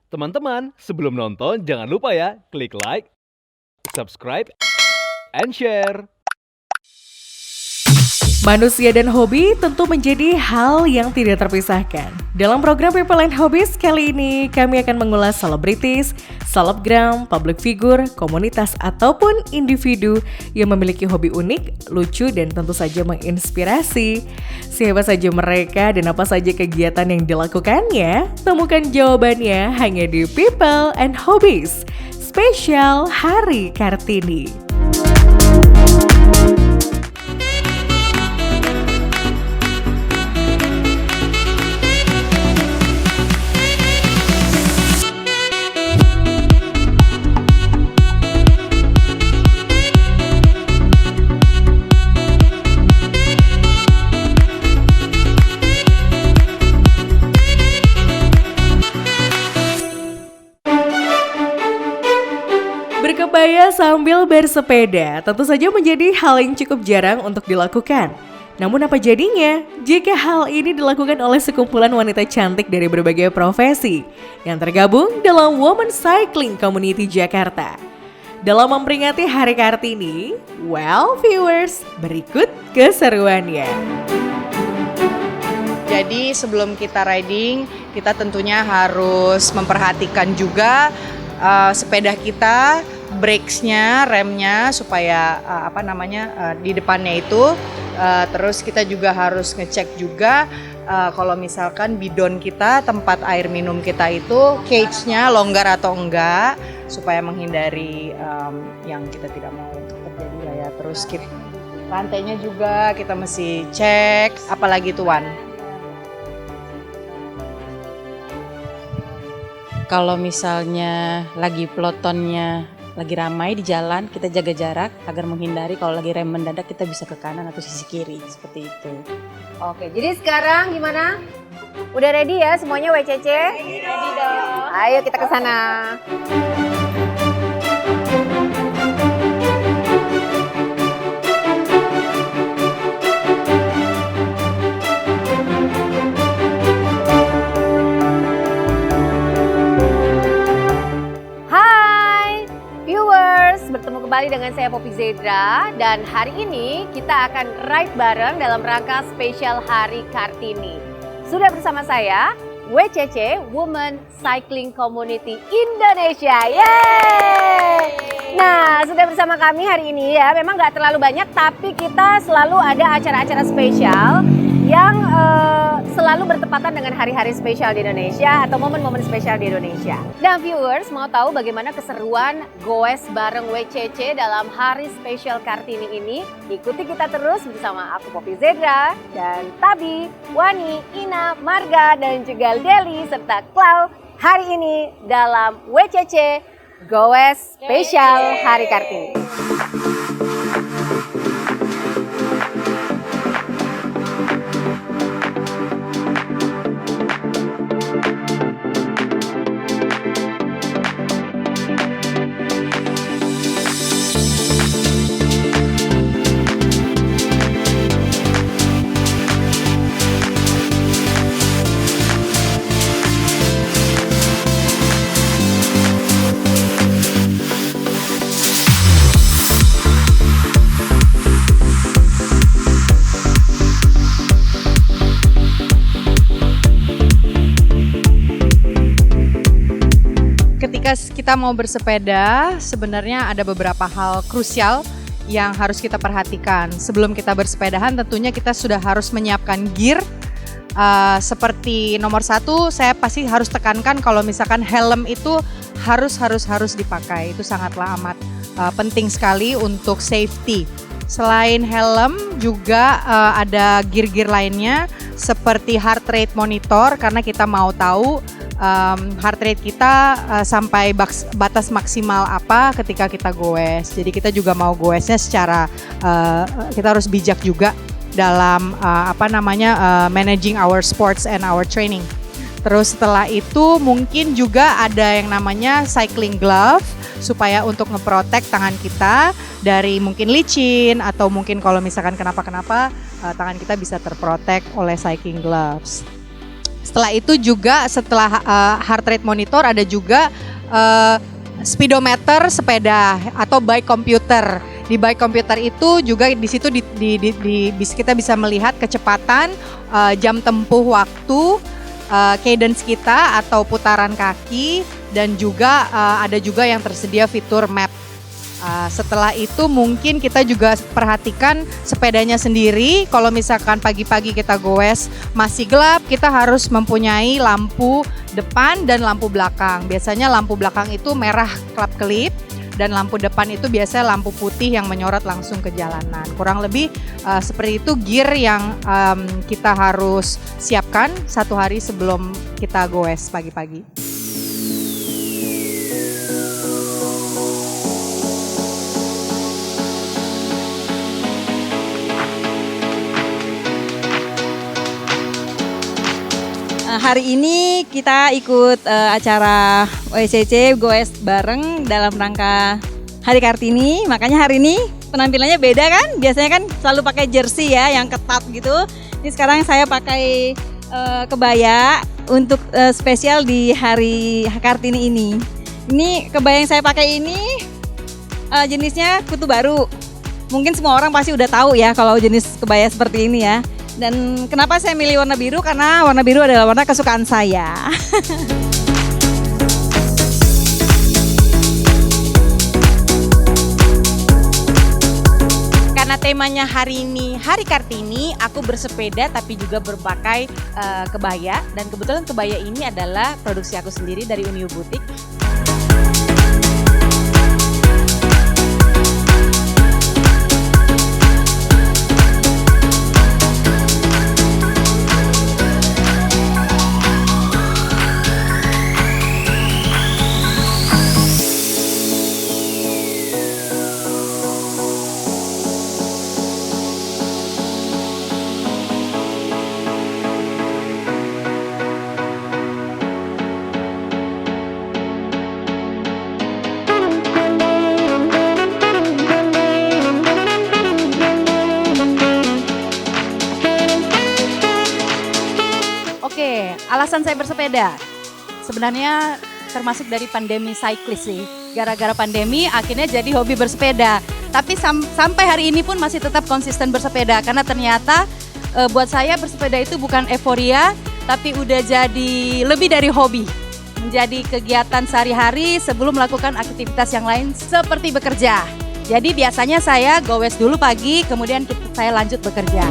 Teman-teman, sebelum nonton jangan lupa ya, klik like, subscribe, and share. Manusia dan hobi tentu menjadi hal yang tidak terpisahkan. Dalam program People and Hobbies kali ini, kami akan mengulas selebritis, selebgram, public figure, komunitas ataupun individu yang memiliki hobi unik, lucu, dan tentu saja menginspirasi. Siapa saja mereka dan apa saja kegiatan yang dilakukannya? Temukan jawabannya hanya di People and Hobbies, spesial Hari Kartini. Berkebaya sambil bersepeda tentu saja menjadi hal yang cukup jarang untuk dilakukan. Namun apa jadinya jika hal ini dilakukan oleh sekumpulan wanita cantik dari berbagai profesi yang tergabung dalam Women Cycling Community Jakarta? Dalam memperingati Hari Kartini, viewers, berikut keseruannya. Jadi sebelum kita riding, kita tentunya harus memperhatikan juga sepeda kita, brakesnya, remnya supaya di depannya itu. Terus kita juga harus ngecek juga kalau misalkan bidon kita, tempat air minum kita itu cage-nya longgar atau enggak, supaya menghindari yang kita tidak mau terjadi lah ya. Terus rantainya juga kita mesti cek, apalagi tuan. Kalau misalnya lagi pelotonnya lagi ramai di jalan, kita jaga jarak agar menghindari kalau lagi rem mendadak kita bisa ke kanan atau sisi kiri, seperti itu. Oke, jadi sekarang gimana? Udah ready ya semuanya WCC? Ready dong. Ayo kita ke sana. Bertemu kembali dengan saya Poppy Zedra dan hari ini kita akan ride bareng dalam rangka spesial Hari Kartini. Sudah bersama saya WCC, Women Cycling Community Indonesia. Yeay! Nah, sudah bersama kami hari ini ya. Memang nggak terlalu banyak, tapi kita selalu ada acara-acara spesial yang selalu bertepatan dengan hari-hari spesial di Indonesia atau momen-momen spesial di Indonesia. Nah viewers, mau tahu bagaimana keseruan goes bareng WCC dalam hari spesial Kartini ini? Ikuti kita terus bersama aku Poppy Zedra dan Tabi, Wani, Ina, Marga, dan juga Deli serta Clau hari ini dalam WCC Goes Spesial Hari Kartini. Ketika kita mau bersepeda, sebenarnya ada beberapa hal krusial yang harus kita perhatikan. Sebelum kita bersepedahan, tentunya kita sudah harus menyiapkan gear. Seperti nomor 1, saya pasti harus tekankan kalau misalkan helm itu harus dipakai. Itu sangatlah amat penting sekali untuk safety. Selain helm, juga ada gear-gear lainnya seperti heart rate monitor, karena kita mau tahu heart rate kita sampai batas maksimal apa ketika kita goes. Jadi kita juga mau goesnya secara kita harus bijak juga dalam managing our sports and our training. Terus setelah itu mungkin juga ada yang namanya cycling glove supaya untuk ngeprotek tangan kita dari mungkin licin atau mungkin kalau misalkan kenapa-kenapa tangan kita bisa terprotek oleh cycling gloves. Setelah itu juga setelah heart rate monitor ada juga speedometer sepeda atau bike computer. Di bike computer itu juga di situ kita bisa melihat kecepatan, jam tempuh waktu, cadence kita atau putaran kaki, dan juga ada juga yang tersedia fitur map. Setelah itu mungkin kita juga perhatikan sepedanya sendiri. Kalau misalkan pagi-pagi kita goes masih gelap, kita harus mempunyai lampu depan dan lampu belakang. Biasanya lampu belakang itu merah kelap-kelip dan lampu depan itu biasanya lampu putih yang menyorot langsung ke jalanan. Kurang lebih seperti itu gear yang kita harus siapkan 1 hari sebelum kita goes pagi-pagi. Hari ini kita ikut acara WCC Goes bareng dalam rangka Hari Kartini. Makanya hari ini penampilannya beda kan? Biasanya kan selalu pakai jersey ya yang ketat gitu. Ini sekarang saya pakai kebaya untuk spesial di Hari Kartini ini. Ini kebaya yang saya pakai ini jenisnya kutu baru. Mungkin semua orang pasti udah tahu ya kalau jenis kebaya seperti ini ya. Dan kenapa saya milih warna biru? Karena warna biru adalah warna kesukaan saya. Karena temanya hari ini Hari Kartini, aku bersepeda tapi juga berpakai kebaya. Dan kebetulan kebaya ini adalah produksi aku sendiri dari Unio Butik. Oke, alasan saya bersepeda sebenarnya termasuk dari pandemi cyclist sih. Gara-gara pandemi akhirnya jadi hobi bersepeda. Tapi sampai hari ini pun masih tetap konsisten bersepeda karena ternyata buat saya bersepeda itu bukan euforia, tapi udah jadi lebih dari hobi. Menjadi kegiatan sehari-hari sebelum melakukan aktivitas yang lain seperti bekerja. Jadi biasanya saya goes dulu pagi, kemudian saya lanjut bekerja.